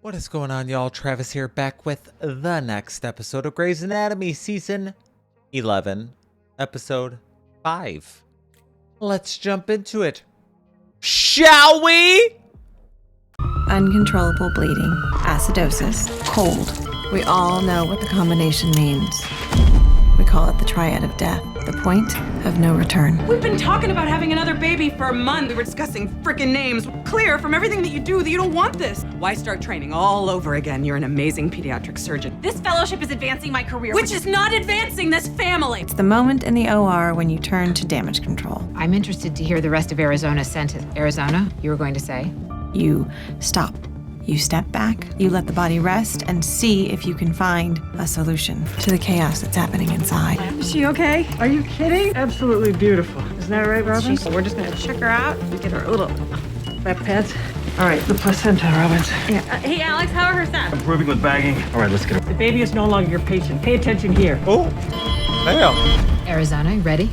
What is going on, y'all? Travis here, back with the next episode of Grey's Anatomy, Season 11, Episode 5. Let's jump into it. Shall we? Uncontrollable bleeding, acidosis, cold. We all know what the combination means. We call it the triad of death, the point of no return. We've been talking about having another baby for a month. We were discussing frickin' names. Clear from everything that you do that you don't want this. Why start training all over again? You're an amazing pediatric surgeon. This fellowship is advancing my career. Which is not advancing this family. It's the moment in the OR when you turn to damage control. I'm interested to hear the rest of Arizona's sentence. Arizona, you were going to say? You stop. You step back, you let the body rest, and see if you can find a solution to the chaos that's happening inside. Is she okay? Are you kidding? Absolutely beautiful. Isn't that right, Robin? We're just gonna check her out and get her a little Back pads. All right, the placenta, Robbins. Hey, Alex, how are her stats? Improving with bagging. All right, let's get her. The baby is no longer your patient. Pay attention here. Oh, damn. Arizona, you ready?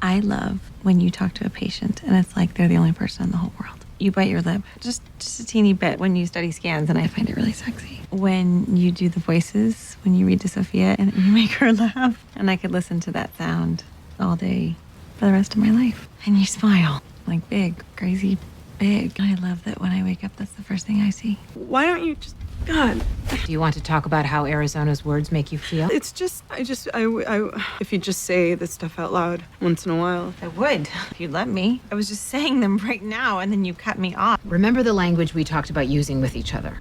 I love when you talk to a patient and it's like they're the only person in the whole world. You bite your lip, just a teeny bit when you study scans, and I find it really sexy. When you do the voices, when you read to Sophia and you make her laugh, and I could listen to that sound all day for the rest of my life. And you smile, like big, crazy big. I love that when I wake up, that's the first thing I see. Why don't you just, God. Do you want to talk about how Arizona's words make you feel? It's just, if you just say this stuff out loud once in a while. I would, if you'd let me. I was just saying them right now, and then you cut me off. Remember the language we talked about using with each other.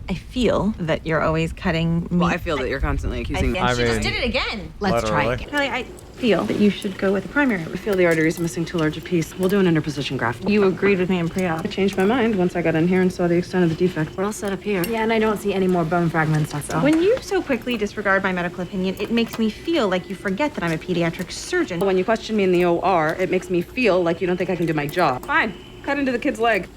I feel that you're always cutting me. Well, I feel that you're constantly accusing me. I She just mean, did it again. Let's try Literally. again. Kelly, I feel that you should go with the primary. I feel the artery's missing too large a piece. We'll do an interposition graft. You agreed with me in pre-op. I changed my mind once I got in here and saw the extent of the defect. We're all set up here. Yeah, and I don't see any more bone fragments, that's all. When you so quickly disregard my medical opinion, it makes me feel like you forget that I'm a pediatric surgeon. When you question me in the OR, it makes me feel like you don't think I can do my job. Fine. Cut into the kid's leg.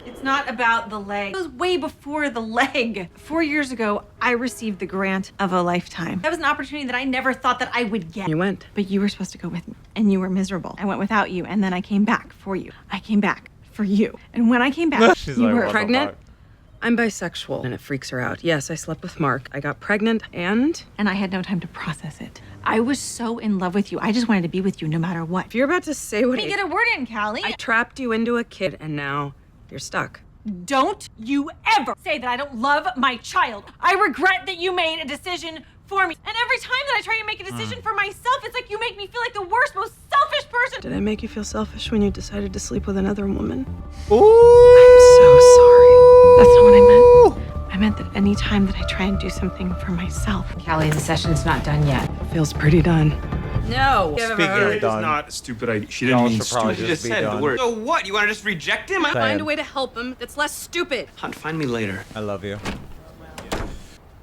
It's not about the leg. It was way before the leg. 4 years ago, I received the grant of a lifetime. That was an opportunity that I never thought that I would get. You went. But you were supposed to go with me, and you were miserable. I went without you, and then I came back for you. I came back for you. And when I came back, She's you like, were what the pregnant? fuck? I'm bisexual, and it freaks her out. Yes, I slept with Mark. I got pregnant, and and I had no time to process it. I was so in love with you. I just wanted to be with you no matter what. if you're about to say what Let me get a word in, Callie. I trapped you into a kid, and now you're stuck. Don't you ever say that I don't love my child. I regret that you made a decision for me. And every time that I try to make a decision for myself, it's like you make me feel like the worst, most selfish person. Did I make you feel selfish when you decided to sleep with another woman? Ooh. I'm so sorry. That's not what I meant. I meant that any time that I try and do something for myself, Callie, the session's not done yet. Feels pretty done. No. Speaking of done, Not a stupid idea. She y'all didn't mean should probably stupid. just be done. word. So what? You want to just reject him? Saying. Find a way to help him that's less stupid. Hunt, find me later. I love you.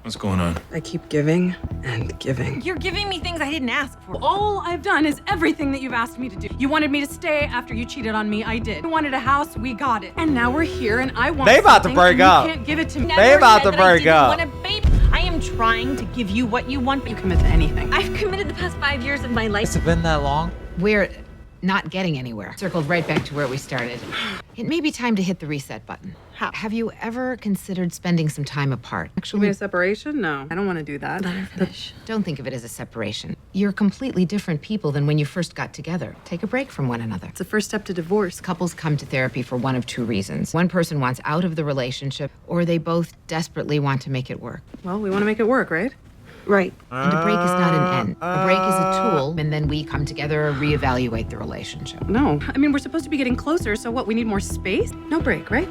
What's going on? I keep giving and giving. You're giving me things I didn't ask for. All I've done is everything that you've asked me to do. You wanted me to stay after you cheated on me. I did. You wanted a house. We got it. And now we're here, and I want. They about to something, break and up. You can't give it to me. Never They about said to that I break didn't up. want a baby. I am trying to give you what you want. You commit to anything. I've committed the past 5 years of my life. Has it been that long? We're not getting anywhere. Circled right back to where we started. It may be time to hit the reset button. How? Have you ever considered spending some time apart? Should we Actually, a separation? No, I don't want to do that. don't think of it as a separation. You're completely different people than when you first got together. Take a break from one another. It's the first step to divorce. Couples come to therapy for one of two reasons. One person wants out of the relationship, or they both desperately want to make it work. Well, we want to make it work, right? right? And a break is not an end. A break is a tool, and then we come together and reevaluate the relationship. No. I mean, we're supposed to be getting closer, so what? We need more space? No break, right?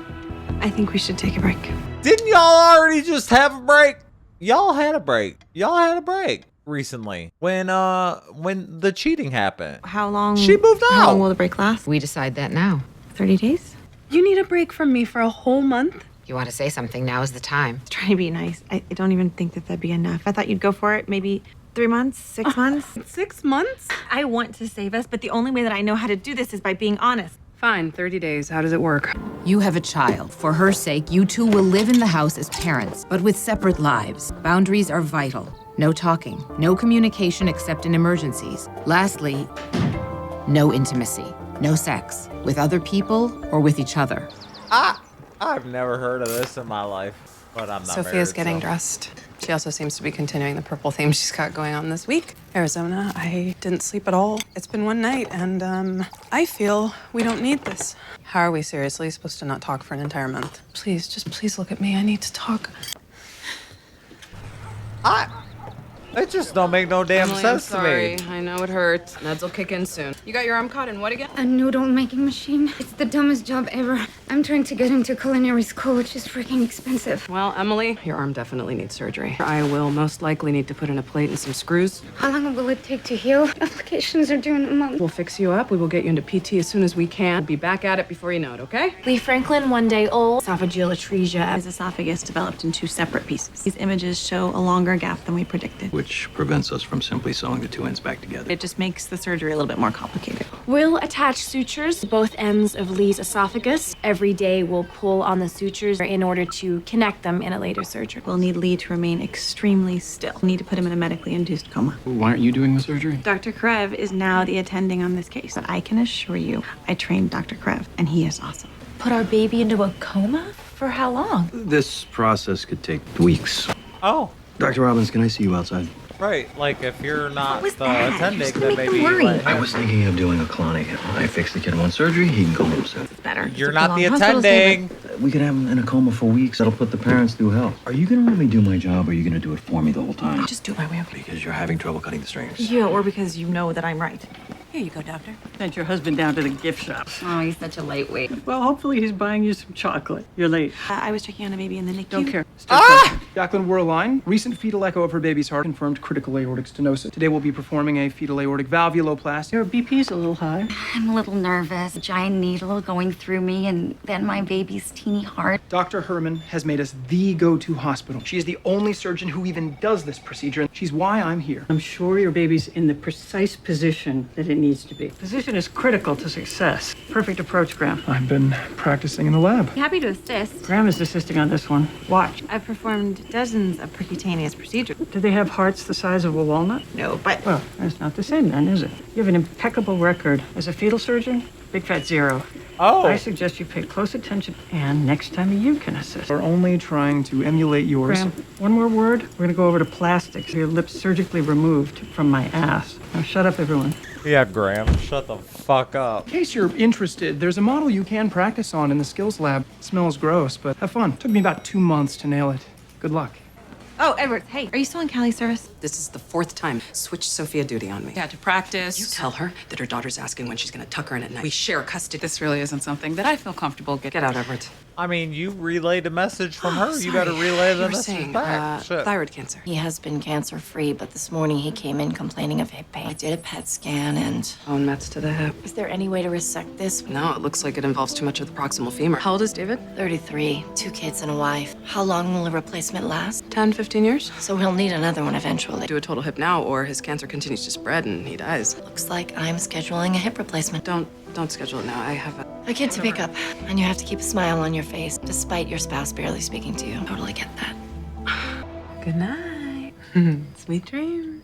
I think we should take a break. Didn't y'all already just have a break? Y'all had a break. Y'all had a break recently when the cheating happened. How long? She moved How out. long will the break last? We decide that now. 30 days? You need a break from me for a whole month? You want to say something, now is the time. Trying to be nice. I don't even think that that'd be enough. I thought you'd go for it. Maybe 3 months, 6 months. 6 months? I want to save us, but the only way that I know how to do this is by being honest. Fine, 30 days. How does it work? You have a child. For her sake, you two will live in the house as parents, but with separate lives. Boundaries are vital. No talking, no communication except in emergencies. Lastly, no intimacy, no sex, with other people or with each other. I've never heard of this in my life, but I'm not Sophia's married, getting so. dressed. She also seems to be continuing the purple theme she's got going on this week. Arizona, I didn't sleep at all. It's been one night, and I feel we don't need this. How are we seriously supposed to not talk for an entire month? Please, just please look at me. I need to talk. It just don't make no damn Emily, sense I'm to me. sorry. I know it hurts. Meds will kick in soon. You got your arm caught in what again? A noodle making machine. It's the dumbest job ever. I'm trying to get into culinary school, which is freaking expensive. Well, Emily, your arm definitely needs surgery. I will most likely need to put in a plate and some screws. How long will it take to heal? Applications are due in a month. We'll fix you up. We will get you into PT as soon as we can. Be back at it before you know it, okay? Lee Franklin, 1 day old, esophageal atresia. His esophagus developed in 2 separate pieces. These images show a longer gap than we predicted. Which prevents us from simply sewing the 2 ends back together. It just makes the surgery a little bit more complicated. We'll attach sutures to both ends of Lee's esophagus. Every day we'll pull on the sutures in order to connect them in a later surgery. We'll need Lee to remain extremely still. We'll need to put him in a medically induced coma. Why aren't you doing the surgery? Dr. Karev is now the attending on this case, but I can assure you, I trained Dr. Karev, and he is awesome. Put our baby into a coma? For how long? This process could take weeks. Oh, Dr. Robbins, can I see you outside? right. Like, if you're not was the that? attending, You're then gonna make maybe them you worry. let I him. was thinking of doing a colonic. I fix the kid in one surgery, he can go home soon. Better. You're It's a not the long hospital stay, attending. We could have him in a coma for weeks. That'll put the parents through hell. Are you gonna let me do my job, or are you gonna do it for me the whole time? Just do it my way, okay? Because you're having trouble cutting the strings. Yeah, or because you know that I'm right. Here you go, doctor. Sent your husband down to the gift shop. Oh, he's such a lightweight. Well, hopefully he's buying you some chocolate. You're late. I was checking on a baby in the NICU. Don't care. Still present. Jacqueline Werlein, recent fetal echo of her baby's heart confirmed critical aortic stenosis. Today we'll be performing a fetal aortic valvuloplasty. Your BP's a little high. I'm a little nervous. A giant needle going through me, and then my baby's teeny heart. Dr. Herman has made us the go-to hospital. She is the only surgeon who even does this procedure. She's why I'm here. I'm sure your baby's in the precise position that it needs to be. Position is critical to success. Perfect approach, Graham. I've been practicing in the lab. Happy to assist. Graham is assisting on this one. Watch. I've performed dozens of percutaneous procedures. Do they have hearts the size of a walnut? No, but Well, that's not the same then, is it? You have an impeccable record. As a fetal surgeon, big fat 0. Oh. I suggest you pay close attention, and next time you can assist. We're only trying to emulate yours. Graham, one more word. We're gonna go over to plastics. Your lips surgically removed from my ass. Now shut up, everyone. Yeah, Graham, shut the fuck up. In case you're interested, there's a model you can practice on in the skills lab. It smells gross, but have fun. Took me about 2 months to nail it. Good luck. oh, Edward, hey, are you still in Cali's service? This is the 4th time. Switched Sophia duty on me. Yeah, to practice. You tell her that her daughter's asking when she's gonna tuck her in at night. We share custody. This really isn't something that I feel comfortable getting. Get out, Edward. I mean, you relayed a message from her. You better relay the You were message saying, back. Shit. thyroid cancer. He has been cancer-free, but this morning he came in complaining of hip pain. I did a PET scan, and Bone mets to the hip. is there any way to resect this? No, it looks like it involves too much of the proximal femur. How old is David? 33, 2 kids and a wife. How long will a replacement last? 10, 15 years? So he'll need another one eventually. Do a total hip now, or his cancer continues to spread and he dies. Looks like I'm scheduling a hip replacement. Don't schedule it now. I have A kid to pick up, and you have to keep a smile on your face, despite your spouse barely speaking to you. Totally get that. Good night. Sweet dreams.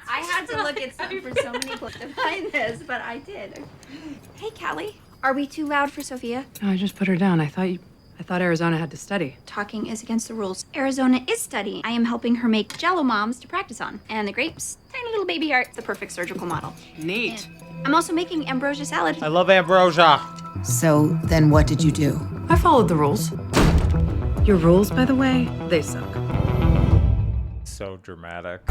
I had to look at some for so many clips to find this, but I did. Hey, Callie. Are we too loud for Sophia? No, I just put her down. I thought Arizona had to study. Talking is against the rules. Arizona is studying. I am helping her make Jello moms to practice on. And the grapes, tiny little baby heart, the perfect surgical model. Neat. I'm also making ambrosia salad. I love ambrosia. So then what did you do? I followed the rules. Your rules, by the way, they suck. So dramatic.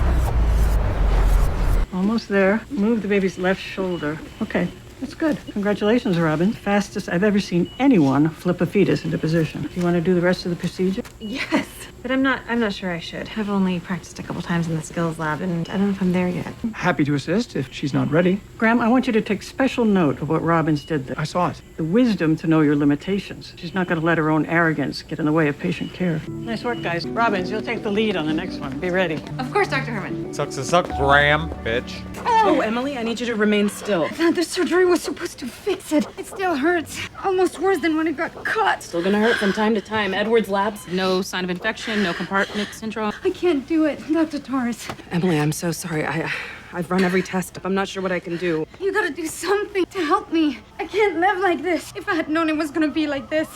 Almost there. Move the baby's left shoulder. Okay, that's good. Congratulations, Robin. Fastest I've ever seen anyone flip a fetus into position. Do you want to do the rest of the procedure? Yes, but I'm not sure I should. I've only practiced a couple times in the skills lab, and I don't know if I'm there yet. Happy to assist if she's not ready. Graham, I want you to take special note of what Robbins did there. I saw it. The wisdom to know your limitations. She's not going to let her own arrogance get in the way of patient care. Nice work, guys. Robbins, you'll take the lead on the next one. Be ready. Of course, Dr. Herman. Sucks to suck, Graham, bitch. Oh, Emily, I need you to remain still. The surgery was supposed to fix it. It still hurts. Almost worse than when it got cut. Still gonna hurt from time to time. Edwards Labs, no sign of infection, no compartment syndrome. I can't do it, Dr. Torres. Emily, I'm so sorry. I've run every test. I'm not sure what I can do. You gotta do something to help me. I can't live like this. If I had known it was gonna be like this.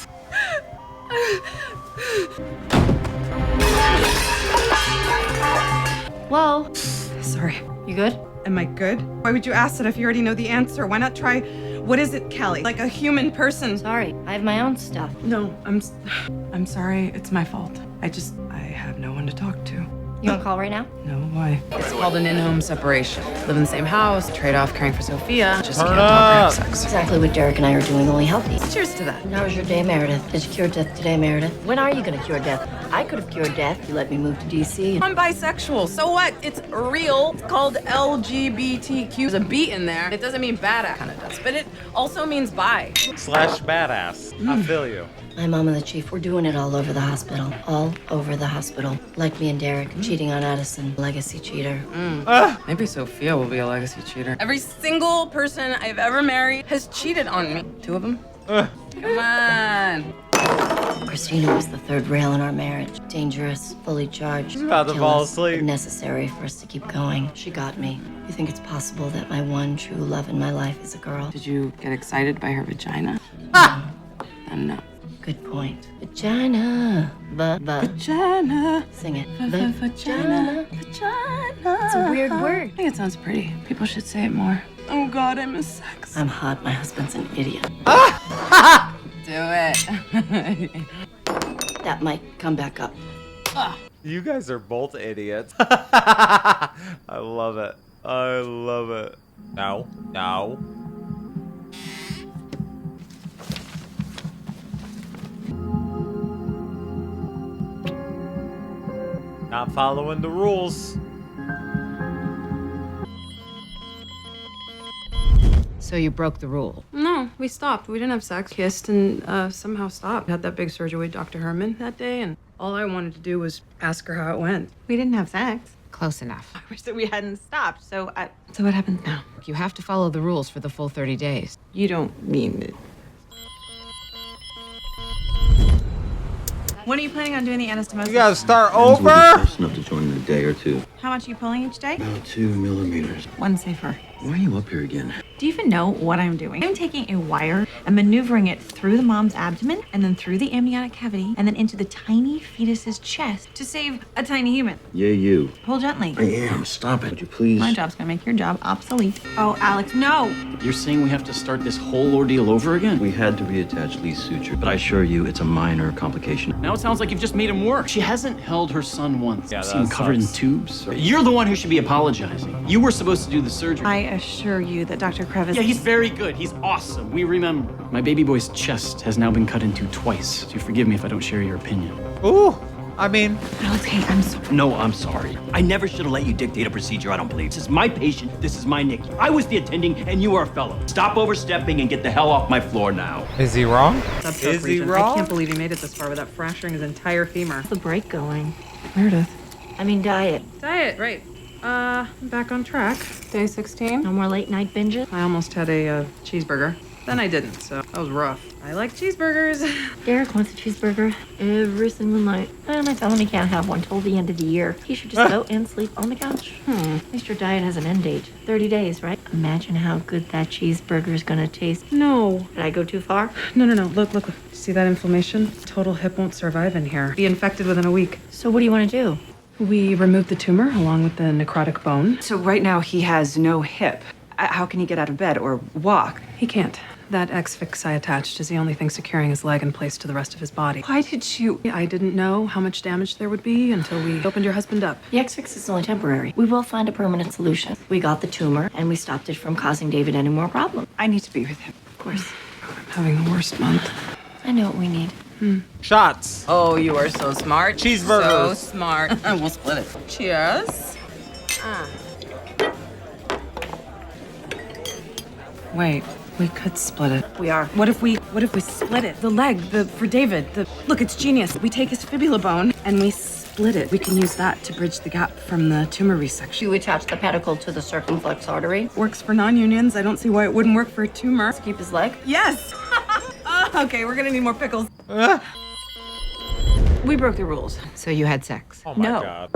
Whoa. Sorry. You good? Am I good? Why would you ask that if you already know the answer? Why not try, what is it, Callie? Like a human person. Sorry, I have my own stuff. No, I'm sorry. It's my fault. I have no one to talk to. You wanna call right now? No, why? It's called an in-home separation. Live in the same house, trade off caring for Sophia. Just can't talk or have sex. Exactly what Derek and I are doing, only healthy. Cheers to that. How was your day, Meredith? Did you cure death today, Meredith? When are you gonna cure death? I could have cured death. You let me move to DC. I'm bisexual. So what? It's real. It's called LGBTQ. There's a B in there. It doesn't mean badass, kind of does, but it also means bi. Slash badass. I feel you. My mom and the chief were doing it all over the hospital. All over the hospital. Like me and Derek, cheating on Addison, legacy cheater. Maybe Sophia will be a legacy cheater. Every single person I've ever married has cheated on me. 2 of them. Come on. Christina was the third rail in our marriage. Dangerous, fully charged. She's about to kill fall us, asleep. but necessary for us to keep going. She got me. You think it's possible that my one true love in my life is a girl? Did you get excited by her vagina? Then no. Good point. Vagina. Vagina. Sing it. Vagina. Vagina. It's a weird word. I think it sounds pretty. People should say it more. Oh God, I miss sex. I'm hot. My husband's an idiot. Do it. That might come back up. You guys are both idiots. I love it. I love it. No. No. Not following the rules. So you broke the rule. No, we stopped. We didn't have sex. Kissed and somehow stopped. Had that big surgery with Dr. Herman that day, and all I wanted to do was ask her how it went. We didn't have sex. Close enough. I wish that we hadn't stopped. So what happens now? You have to follow the rules for the full 30 days. You don't mean it. When are you planning on doing the anastomosis? You gotta start Friends will be over? close enough to join in a day or two. How much are you pulling each day? About 2 millimeters. One safer. Why are you up here again? Do you even know what I'm doing? I'm taking a wire and maneuvering it through the mom's abdomen and then through the amniotic cavity and then into the tiny fetus's chest to save a tiny human. Yeah, you. Pull gently. I am. Stop it. Would you please? My job's gonna make your job obsolete. Oh, Alex, no! You're saying we have to start this whole ordeal over again? We had to reattach Lee's suture, but I assure you it's a minor complication. Now it sounds like you've just made him worse. She hasn't held her son once. Yeah, See him that covered in sucks. tubes. You're the one who should be apologizing. You were supposed to do the surgery. I assure you that Dr. Crevice... Yeah, he's very good. He's awesome. We remember. My baby boy's chest has now been cut in two twice. So you forgive me if I don't share your opinion. Ooh, I mean... Alex, hey, I'm sorry. No, I'm sorry. I never should have let you dictate a procedure I don't believe. This is my patient. This is my Nikki. I was the attending, and you are a fellow. Stop overstepping and get the hell off my floor now. Is he wrong? Is he wrong? I can't believe he made it this far without fracturing his entire femur. The break going. Meredith. I mean, diet. Diet, right. I'm back on track. Day 16. No more late night binges? I almost had a cheeseburger. Then I didn't, so that was rough. I like cheeseburgers. Derek wants a cheeseburger every single night. And I tell him he can't have one till the end of the year. He should just go and sleep on the couch. At least your diet has an end date. 30 days, right? Imagine how good that cheeseburger is gonna taste. No. Did I go too far? No. Look. See that inflammation? Total hip won't survive in here. Be infected within a week. So what do you want to do? We removed the tumor along with the necrotic bone. So right now he has no hip. How can he get out of bed or walk? He can't. That X-fix I attached is the only thing securing his leg in place to the rest of his body. Why did you? I didn't know how much damage there would be until we opened your husband up. The X-fix is only temporary. We will find a permanent solution. We got the tumor, and we stopped it from causing David any more problems. I need to be with him. Of course. I'm having the worst month. I know what we need. Shots. Oh, you are so smart. Cheeseburgers. So smart. We'll split it. Cheers. Wait, we could split it. We are. What if we split it? The leg, for David. Look, it's genius. We take his fibula bone and we split it. We can use that to bridge the gap from the tumor resection. You attach the pedicle to the circumflex artery. Works for non-unions. I don't see why it wouldn't work for a tumor. To keep his leg. Yes. Okay, we're gonna need more pickles. We broke the rules, so you had sex. Oh my No. god.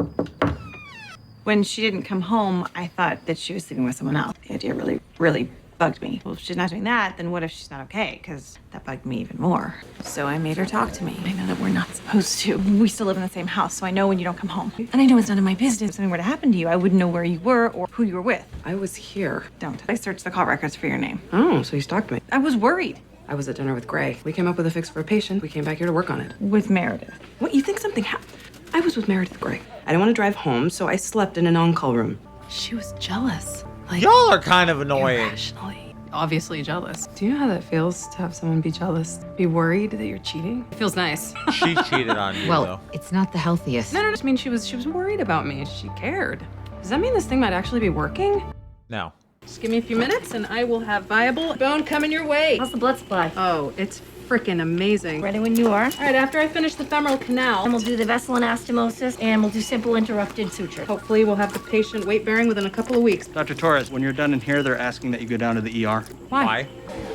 When she didn't come home, I thought that she was sleeping with someone else. The idea really, really bugged me. Well, if she's not doing that, then what if she's not okay? Because that bugged me even more. So I made her talk to me. I know that we're not supposed to. We still live in the same house, so I know when you don't come home. And I know it's none of my business. If something were to happen to you, I wouldn't know where you were or who you were with. I was here. Don't. I searched the call records for your name. Oh, so you stalked me. I was worried. I was at dinner with Gray. We came up with a fix for a patient. We came back here to work on it. With Meredith. What, you think something happened? I was with Meredith Gray. I didn't want to drive home, so I slept in an on-call room. She was jealous. Y'all are kind of annoying. Irrationally. Obviously jealous. Do you know how that feels to have someone be jealous? Be worried that you're cheating? It feels nice. She cheated on you, Well, though. it's not the healthiest. No, I just mean she was worried about me. She cared. Does that mean this thing might actually be working? No. Just give me a few minutes and I will have viable bone coming your way. How's the blood supply? Oh, it's freaking amazing. Ready when you are. All right, after I finish the femoral canal, And we'll do the vessel anastomosis, and we'll do simple interrupted suture. hopefully we'll have the patient weight bearing within a couple of weeks. Dr. Torres, when you're done in here, they're asking that you go down to the ER. Why?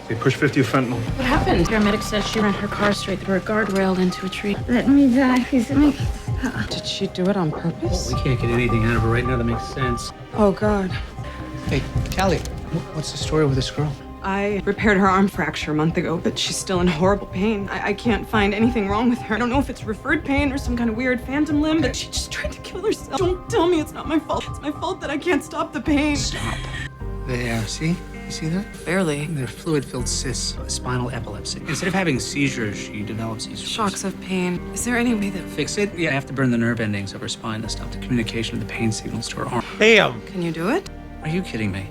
They push 50 of fentanyl. What happened? Paramedic says she ran her car straight through a guardrail into a tree. Let me die. Please let me. Did she do it on purpose? We can't get anything out of her right now that makes sense. Oh, God. Hey, Callie, what's the story with this girl? I repaired her arm fracture a month ago, but she's still in horrible pain. I can't find anything wrong with her. I don't know if it's referred pain or some kind of weird phantom limb, but she just tried to kill herself. Don't tell me it's not my fault. It's my fault that I can't stop the pain. Stop. There, see? You see that? Barely. They're fluid-filled cysts, spinal epilepsy. Instead of having seizures, she develops these Shocks of pain. Is there any way that... Fix it? Yeah, I have to burn the nerve endings of her spine to stop the communication of the pain signals to her arm. Damn. Can you do it? Are you kidding me?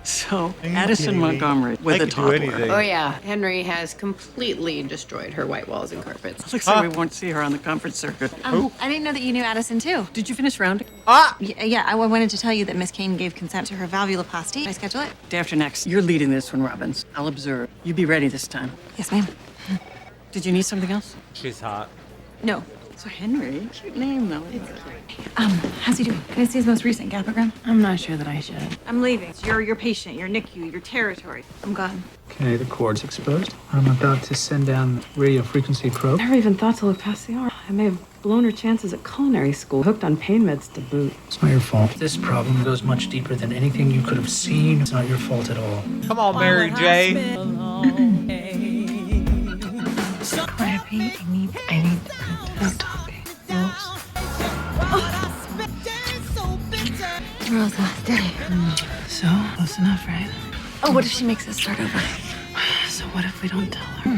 So, Addison Montgomery with a toddler. Oh, yeah. Henry has completely destroyed her white walls and carpets. Looks like we won't see her on the conference circuit. I didn't know that you knew Addison, too. Did you finish rounding? Yeah, I wanted to tell you that Miss Kane gave consent to her valvuloplasty. Can I schedule it? Day after next. You're leading this one, Robbins. I'll observe. You be ready this time. Yes, ma'am. Did you need something else? She's hot. No. So Henry, cute name though. How's he doing? Can I see his most recent gapogram? I'm not sure that I should. I'm leaving. You're your patient, your NICU, your territory. I'm gone. Okay, the cord's exposed. I'm about to send down the radio frequency probe. Never even thought to look past the arm. I may have blown her chances at culinary school, hooked on pain meds to boot. It's not your fault. This problem goes much deeper than anything you could have seen. It's not your fault at all. Come on, Mary J. I need to talking. Tomorrow's the last day. So, close enough, right? Oh, what if she makes us start over? So what if we don't tell her?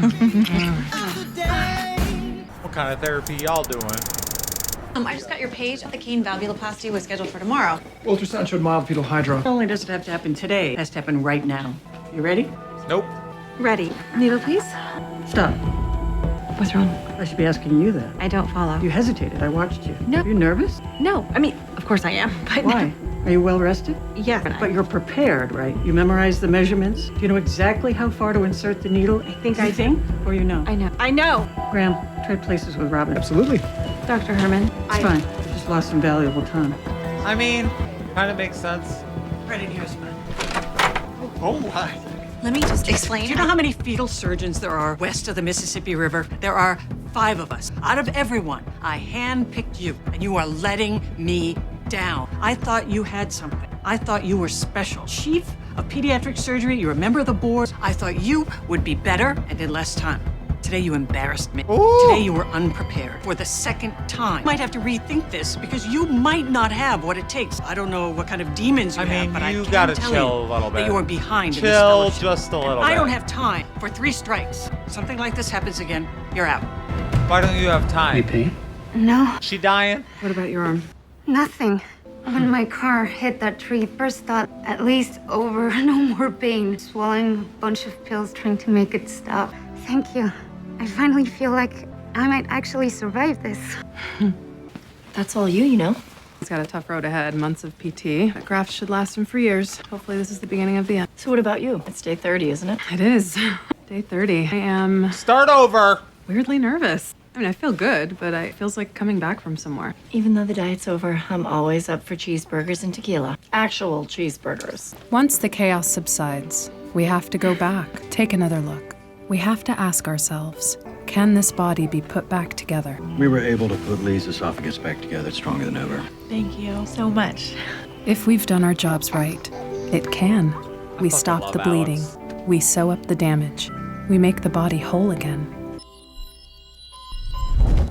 What kind of therapy y'all doing? I just got your page. The Kane valvuloplasty was scheduled for tomorrow. Ultrasound showed mild fetal hydro. Not only does it have to happen today, it has to happen right now. You ready? Nope. Ready. Needle, please. Stop. What's wrong? I should be asking you that. I don't follow. You hesitated. I watched you. No. Are you nervous? No. I mean, of course I am, but... Why? Are you well rested? Yeah. But you're prepared, right? You memorized the measurements? Do you know exactly how far to insert the needle? I think Or you know? I know. I know. Graham, trade places with Robin. Absolutely. Dr. Herman. It's fine. You just lost some valuable time. I mean, kind of makes sense. Right in here is fine. Oh, my. Let me just explain. Do you know how many fetal surgeons there are west of the Mississippi River? There are 5 of us. Out of everyone, I handpicked you, and you are letting me down. I thought you had something. I thought you were special. Chief of pediatric surgery, you're a member of the board. I thought you would be better and in less time. Today you embarrassed me. Ooh. Today you were unprepared. For the second time. You might have to rethink this because you might not have what it takes. I don't know what kind of demons you have, but I you can gotta tell chill you a little bit. that you are behind in this Chill fellowship. just a little bit. I don't have time for 3 strikes. Something like this happens again, you're out. Why don't you have time? Any pain? No, She dying? What about your arm? nothing. When my car hit that tree, first thought, at least over, no more pain. Swallowing a bunch of pills, trying to make it stop. Thank you. I finally feel like I might actually survive this. That's all you know. He's got a tough road ahead, months of PT. That graft should last him for years. Hopefully this is the beginning of the end. So what about you? It's day 30, isn't it? It is. Day 30. I am Start over. weirdly nervous. I mean, I feel good, but it feels like coming back from somewhere. Even though the diet's over, I'm always up for cheeseburgers and tequila. Actual cheeseburgers. Once the chaos subsides, we have to go back, take another look. We have to ask ourselves, Can this body be put back together? We were able to put Lee's esophagus back together stronger than ever. Thank you so much. If we've done our jobs right, it can. We stop the bleeding. We sew up the damage. We make the body whole again.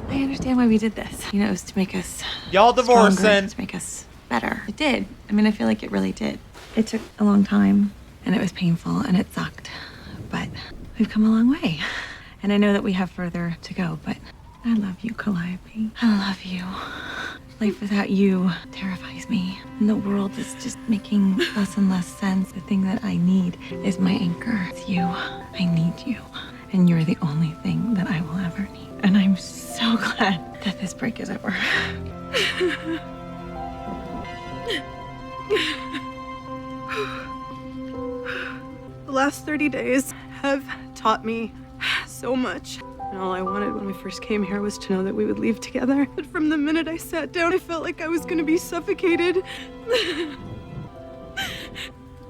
I understand why we did this. You know, it was to make us Y'all divorcing. stronger, to make us better. It did. I mean, I feel like it really did. It took a long time, and it was painful, and it sucked. But we've come a long way. And I know that we have further to go, but I love you, Calliope. I love you. Life without you terrifies me. And the world is just making less and less sense. The thing that I need is my anchor. It's you. I need you. And you're the only thing that I will ever need. And I'm so glad that this break is over. The last 30 days have taught me so much. And all I wanted when we first came here was to know that we would leave together. But from the minute I sat down, I felt like I was gonna be suffocated. The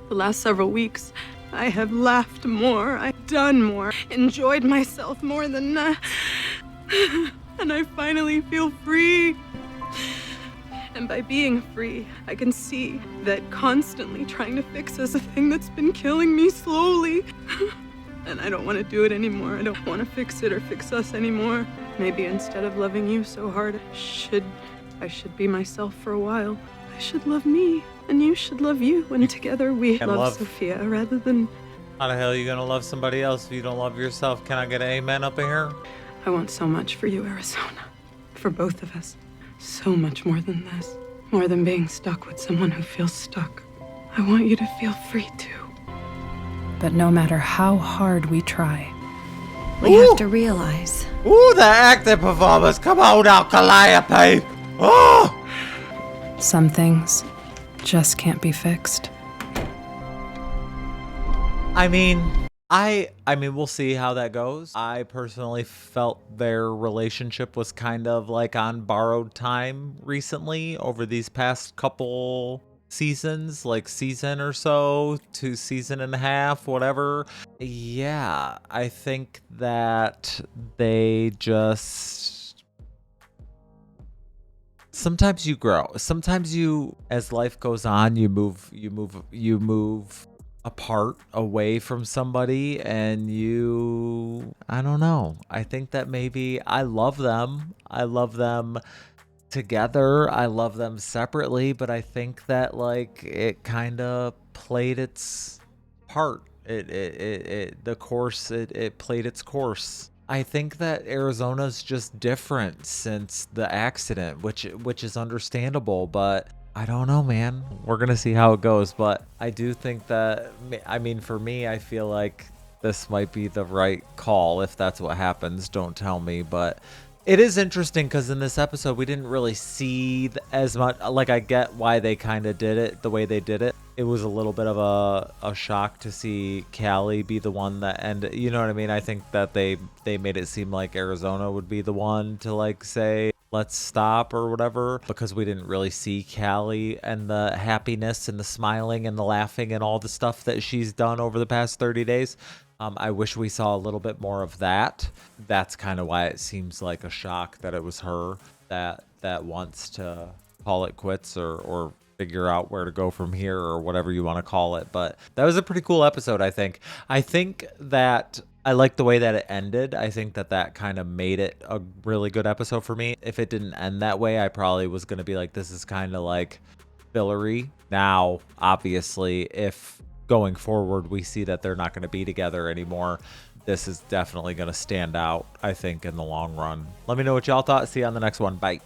last several weeks, I have laughed more, I've done more, enjoyed myself more than and I finally feel free. And by being free, I can see that constantly trying to fix is a thing that's been killing me slowly. And I don't want to do it anymore. I don't want to fix it or fix us anymore. Maybe instead of loving you so hard, I should be myself for a while. I should love me, and you should love you. And together we love Sophia rather than... How the hell are you gonna love somebody else if you don't love yourself? Can I get an amen up in here? I want so much for you, Arizona. For both of us. So much more than this. More than being stuck with someone who feels stuck. I want you to feel free too. But no matter how hard we try, We have to realize. Ooh, the acting performance. Come on now, Calliope. Oh! some things just can't be fixed. I mean, we'll see how that goes. I personally felt their relationship was kind of like on borrowed time recently over these past couple seasons, like season or so to season and a half, whatever. Yeah, I think that they just... Sometimes you grow. Sometimes you, as life goes on, you move apart, away from somebody, and I don't know. I think that maybe I love them. I love them together. I love them separately, but I think that like it kind of played its part. It played its course. I think that Arizona's just different since the accident, which is understandable, but I don't know, man. We're going to see how it goes, but I do think that, I mean, for me, I feel like this might be the right call. If that's what happens, don't tell me, but it is interesting because in this episode, we didn't really see as much. Like, I get why they kind of did it the way they did it. It was a little bit of a shock to see Callie be the one that ended. You know what I mean? I think that they made it seem like Arizona would be the one to like say, let's stop or whatever, because we didn't really see Callie and the happiness and the smiling and the laughing and all the stuff that she's done over the past 30 days. I wish we saw a little bit more of that. That's kind of why it seems like a shock that it was her that wants to call it quits or figure out where to go from here or whatever you want to call it. But that was a pretty cool episode, I think. I think that I like the way that it ended. I think that kind of made it a really good episode for me. If it didn't end that way, I probably was going to be like, this is kind of like fillery. Now, obviously, if going forward we see that they're not going to be together anymore, this is definitely going to stand out, I think, in the long run. Let me know what y'all thought. See you on the next one. Bye.